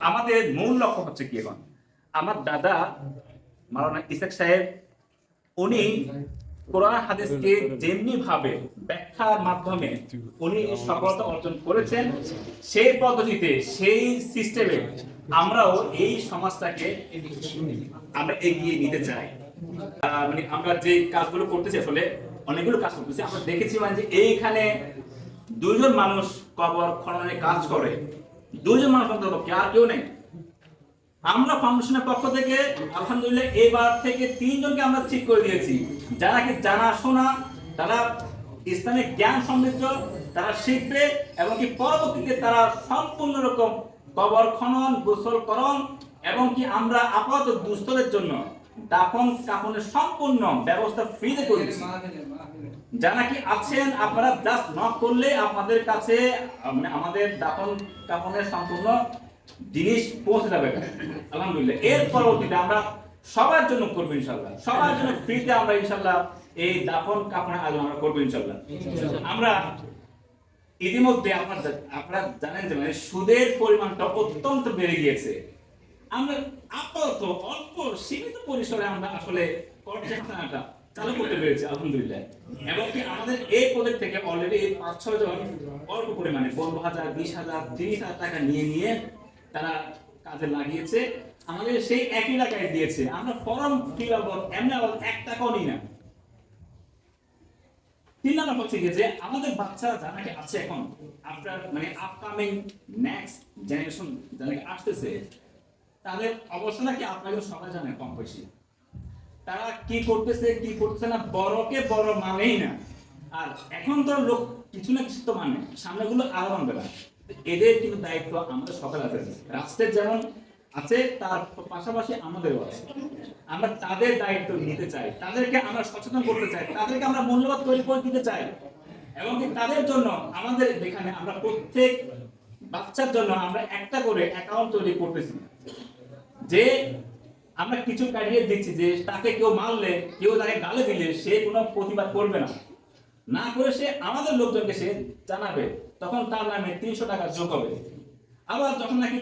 আমাদের মূল লক্ষ্য হচ্ছে কি এখন আমার দাদা মাওলানা ইসহাক সাহেব উনি কোরআন হাদিসকে যেমনি ভাবে ব্যাখ্যার মাধ্যমে উনি সফলতা অর্জন করেছেন সেই পদ্ধতিতে সেই সিস্টেমে আমরাও এই সমাজটাকে আমরা এগিয়ে নিতে চাই। মানে আমরা যে কাজগুলো করতেছি আসলে অনেকগুলো কাজ করতেছি, আমরা দেখেছি মানে যে এইখানে দুইজন মানুষ কবর খননের কাজ করে, দুইজন মানুষ অন্তত আর কেউ নেই। আমরা ফাউন্ডেশনের পক্ষ থেকে আলহামদুলিল্লাহ এবার থেকে 3 জনকে আমরা ঠিক করে দিয়েছি, যারা কি জানাশোনা, তারা ইসলামিক জ্ঞান সমৃদ্ধ, তারা শিখবে এবং কি পরবর্তীতে তারা সম্পূর্ণ রকম কবর খনন, গোসলকরণ এবং কি আমরা আপাতত দুস্থদের জন্য দাফন কাফনের সম্পূর্ণ ব্যবস্থা ফ্রিতে করে দিয়েছি। যারা কি আছেন আপনারা জাস্ট নক করলে আপনাদের কাছে আমাদের দাফন কাফনের সম্পূর্ণ জিনিস পৌঁছে যাবে আলহামদুলিল্লাহ। এর পরবর্তীতে আমরা সবার জন্য করবো ইনশাআল্লাহ, সবার জন্য ফ্রিতে আমরা ইনশাআল্লাহ এই দাফন কাফনের আয়োজন আমরা করবো ইনশাআল্লাহ। আমরা ইতিমধ্যে আপনারা জানেন যে মানে সুদের পরিমাণটা অত্যন্ত বেড়ে গিয়েছে। আমরা আপাতত অল্প সীমিত পরিসরে আমরা আসলে কর্মসংস্থানটা চালু করতে পেরেছি আলহামদুলিল্লাহ। এবং কি আমাদের এই প্রজেক্ট থেকে অলরেডি 5-6 জন অল্প পরিমাণে 15,000, 20,000, 30,000 টাকা নিয়ে তারা কাজে লাগিয়েছে, আমাদের সেই একই টাকায় দিয়েছে। আমরা ফর্ম ফিল আপ এমনি 1 টাকাও নিই না। 3 নাম্বার হচ্ছে যে আমাদের বাচ্চারা যারা আছে এখন আফটার মানে আপকামিং নেক্সট জেনারেশন যারা আসতেছে তাদের অবস্থাটা কি আপনারা সবাই জানেন কম বেশি। তারা কি করতেছে কি করতেছে না, বড়কে বড় মানেই না। আর এখন তো লোক কিছু না কিছু তো মানে, সামনেগুলো আরো মানবে না। এদের কিন্তু দায়িত্ব আমাদের সকাল আছে, রাষ্ট্রের যেমন আছে তার পাশাপাশি আমাদেরও আছে। আমরা তাদের দায়িত্ব নিতে চাই, তাদেরকে আমরা সচেতন করতে চাই, তাদেরকে আমরা মূল্যবোধ তৈরি করে দিতে চাই। এবং তাদের জন্য আমাদের এখানে আমরা প্রত্যেক বাচ্চার জন্য আমরা একটা করে অ্যাকাউন্ট তৈরি করতেছি, যে আমরা কিছু কাটিয়ে দিচ্ছি যে তাকে কেউ মারলে, কেউ তাকে গালে দিলে সে কোনো প্রতিবাদ করবে না, না করে সে আমাদের লোকজনকে সে জানাবে, তখন তার নামে 300 টাকা যোগ হবে। আবার যখন নাকি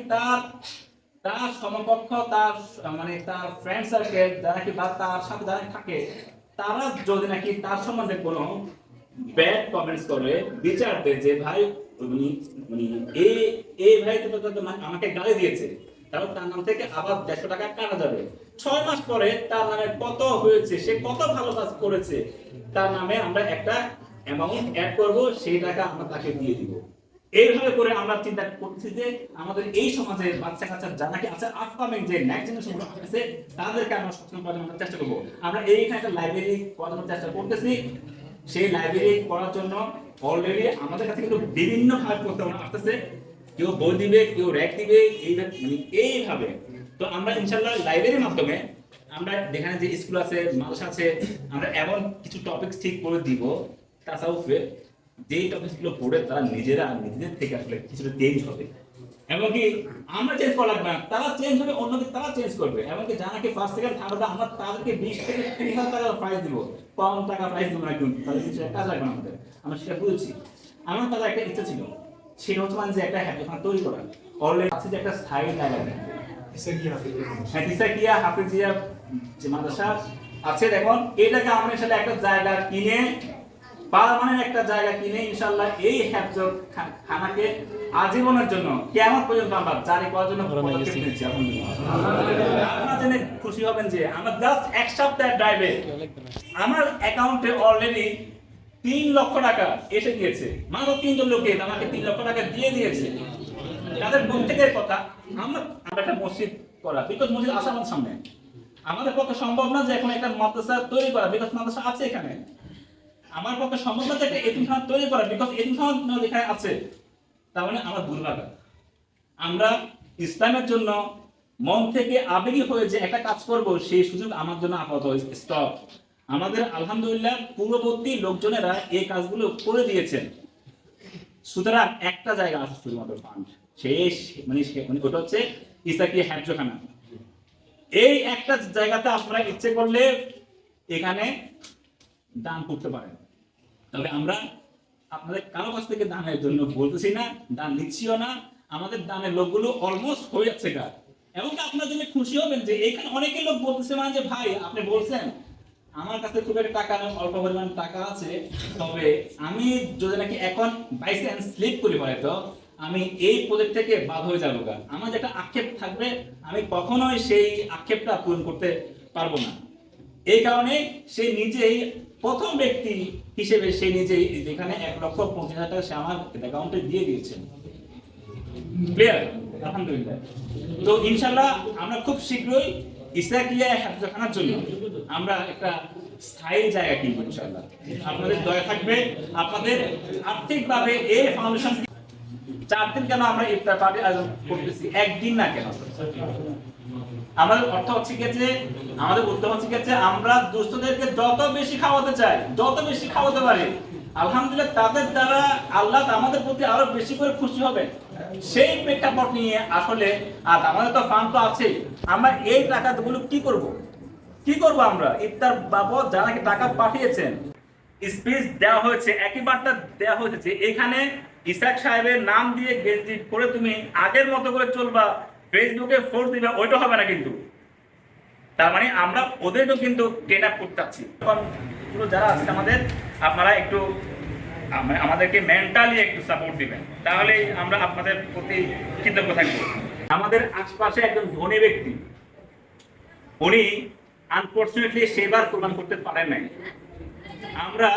তার সমকক্ষ, তার মানে তার ফ্রেন্ড সার্কেল যারা কি বা তার সাথে যারা থাকে, তারা যদি নাকি তার সম্বন্ধে কোনো ব্যাড কমেন্টস করে, বিচার দেয় যে ভাই এই ভাই তো আমাকে গালি দিয়েছে, তাহলে তার নাম থেকে আবার 150 টাকা কাটা যাবে। 6 মাস পরে তার নামে কত হয়েছে, সে কত ভালো কাজ করেছে, তার নামে আমরা একটা অ্যামাউন্ট অ্যাড করব, সেই টাকা আমরা তাকে দিয়ে দিব। এইভাবে করে আমরা চিন্তা করতেছি যে আমাদের এই সমাজের বাচ্চা কাচ্চা যারা কি আছে আপকামিং যে নেক্সট জেনারেশন আছে তাদেরকে আমরা সচেতন করার চেষ্টা করব। আমরা এইখানে একটা লাইব্রেরি করার চেষ্টা করতেছি। সেই লাইব্রেরি করার জন্য অলরেডি আমাদের কাছে কিন্তু বিভিন্ন ভাবে প্রস্তাবনা আসতেছে, কেউ বই দিবে, কেউ র্যাক দিবে, এইভাবে। তো আমরা ইনশাআল্লাহ লাইব্রেরির মাধ্যমে আমরা যেখানে যে স্কুল আছে, মাদ্রাসা আছে, আমরা এমন কিছু টপিকস ঠিক করে দিব তাসাউফে, যেই টপিকসগুলো পড়ে তারা নিজেদের থেকে আসলে কিছুটা চেঞ্জ হবে। এমনকি আমরা চেঞ্জ করা লাগবে না, তারা চেঞ্জ হবে, অন্যদের তারা চেঞ্জ করবে। এমনকি যারা ফার্স্ট সেকেন্ড থার্ড আমরা তাদেরকে 20 থেকে 30,000 টাকা প্রাইজ দিব, কম টাকা প্রাইজ দিব না, কিন্তু তাদের কিছু কাজ লাগবে না আমাদের, আমরা সেটা বুঝছি। আমার তাদের একটা ইচ্ছা ছিল, সেটা হচ্ছে মানে যে একটা হ্যাবিট তৈরি করা। অলরেডি আছে যে একটা স্থায়ী জায়গা ইসাকিয়া হাফিজিয়া যে মাদ্রাসা আছে, দেখুন এটাকে আমরা সাথে একটা জায়গা কিনে, পার্মানেন্ট একটা জায়গা কিনে ইনশাআল্লাহ এই হেফজত খানাকে আজীবনের জন্য কিয়ামত পর্যন্ত আমরা জারি করার জন্য পদক্ষেপ নিয়েছি। আপনারা জেনে খুশি হবেন যে আমরা জাস্ট 1 সপ্তাহের ড্রাইভে আমার অ্যাকাউন্টে অলরেডি 3 লক্ষ টাকা এসে গিয়েছে। মাত্র 3 জন লোকে আমাকে 3 লক্ষ টাকা দিয়ে দিয়েছে। তাদের প্রত্যেকের কথা আমরা একটা মসজিদ করা, বিকজ মসজিদ আছে আমাদের সামনে। আমাদের পক্ষে সম্ভব না যে এখন একটা মাদ্রাসা তৈরি করা, বিকজ মাদ্রাসা আছে এখানে। আমার পক্ষে সম্ভব না যে একটা এতিমখানা তৈরি করা, বিকজ এতিমখানা এখানে আছে। তার মানে আমার ভুল লাগা, আমরা ইসলামের জন্য মন থেকে আবেগী হয়ে যে একটা কাজ করব, সেই সুযোগ আমার জন্য আপাতত স্টপ। আমাদের আলহামদুলিল্লাহ পূর্ববর্তী লোকজনেরা এই কাজগুলো করে দিয়েছেন। সুতরাং একটা জায়গা আছে শুধুমাত্র ফান্ড, শেষ মানে ওটা হচ্ছে ইসাকিয়া হেফজখানা। এই একটা জায়গাতে আপনারা ইচ্ছে করলে এখানে দান করতে পারেন। তবে আমরা আপনাদের কারো কাছ থেকে দানের জন্য বলতেছি না, দান নিচ্ছিও না। আমাদের দানের লোকগুলো অলমোস্ট হয়ে যাচ্ছে গা। এবং আপনার জন্য খুশি হবেন যে এখানে অনেকে লোক বলতেছে মানে যে ভাই আপনি বলছেন আমার কাছে খুব একটা টাকা নেই, অল্প পরিমাণ টাকা আছে, তবে আমি যদি নাকি এখন বাই চান্স স্লিপ করি হয়তো আমি এই প্রজেক্ট থেকে বাদ হয়ে যাবো গা, আমার যেটা আক্ষেপ থাকবে আমি কখনোই সেই আক্ষেপটা পূরণ করতে পারবো না। এই কারণে সে নিজেই প্রথম ব্যক্তি হিসেবে সে নিজেই যেখানে 1,50,000 টাকা সে আমার অ্যাকাউন্টে দিয়ে দিয়েছেন। ক্লিয়ার? আলহামদুলিল্লাহ। তো ইনশাআল্লাহ আমরা খুব শীঘ্রই ইসলাকিয়া হাফেজখানার জন্য আমরা একটা স্থায়ী জায়গা কিনবো ইনশাআল্লাহ। আপনাদের দয়া থাকবে, আপনাদের আর্থিকভাবে এই ফাউন্ডেশন 4 দিন কেন আমরা ইফতার পার্টি আয়োজন করতেছি, একদিন না কেন? আমাদের অর্থ হচ্ছে কি যে আমাদের উদ্যোগ হচ্ছে কি যে আমরা দুস্থদেরকে যত বেশি খাওয়াতে চাই, যত বেশি খাওয়াতে পারি, আলহামদুলিল্লাহ তাদের দ্বারা আল্লাহ আমাদের প্রতি আরো বেশি করে খুশি হবে। সেই প্রেক্ষাপট নিয়ে আসলে আর আমাদের তো ফান্ড তো আছে, আমরা এই টাকাগুলো কি করব? কি করব আমরা? ইফতার বাবদ যারা কি টাকা পাঠিয়েছেন, স্পিচ দেওয়া হয়েছে, একই বার্তা দেওয়া হয়েছে যে এখানে ইসাক সাহেবের নাম দিয়ে গেঞ্জি করে তুমি আগের মতো করে চলবা, ফেসবুকে ফোর্স দিবা, ওইটা হবে না কিন্তু। তার মানে আমরা ওদেরকেও কিন্তু ট্রেন আপ করতে চাচ্ছি। এখন পুরো যারা আছে আমাদের, আপনারা একটু আমাদেরকে মেন্টালি একটু সাপোর্ট দিবেন, তাহলে আমরা আপনাদের প্রতি কৃতজ্ঞ থাকবো। আমাদের আশপাশে একজন ধনী ব্যক্তি, উনি আনফরচুনেটলি সেবার প্রদান করতে পারেন নাই। আমরা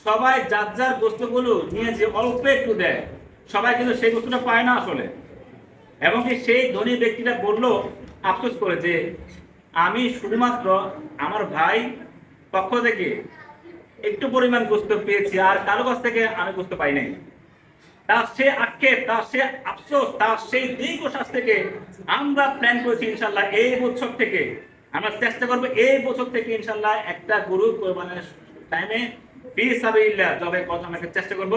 সবাই যার যার বস্তুগুলো নিয়ে যে অল্প একটু দেয়, সবাই কিন্তু সেই বস্তুটা পায় না আসলে। এবং কি সেই ধনী ব্যক্তিটা বললো আফসোস করে যে আমি শুধুমাত্র আমার ভাই পক্ষ থেকে একটু পরিমাণ গোস্ত পেয়েছি, আর কারো কাছ থেকে আমি গোস্ত পাই নাই। তার সে আক্ষেপ, তার সে আফসোস, তার সেই দীর্ঘশ্বাস থেকে আমরা প্ল্যান করেছি ইনশাল্লাহ এই বছর থেকে আমরা চেষ্টা করবো, এই বছর থেকে ইনশাল্লাহ একটা গরু কোরবানির টাইমে চেষ্টা করব।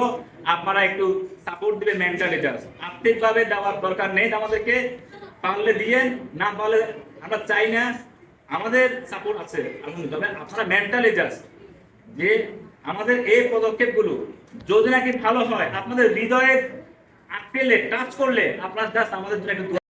আপনারা একটু সাপোর্ট দিবেন মেন্টালি, জাস্ট আর্থিকভাবে দেওয়ার দরকার নেই আমাদেরকে, পারলে দিয়েন, না পারলে আমরা চাই না, আমাদের সাপোর্ট আছে আলহামদুলিল্লাহ। আপনারা মেন্টালি জাস্ট যে আমাদের এই পদক্ষেপগুলো যদি নাকি ভালো হয়, আপনাদের হৃদয়ে আটকেলে টাচ করলে আপনারা জাস্ট আমাদের জন্য একটু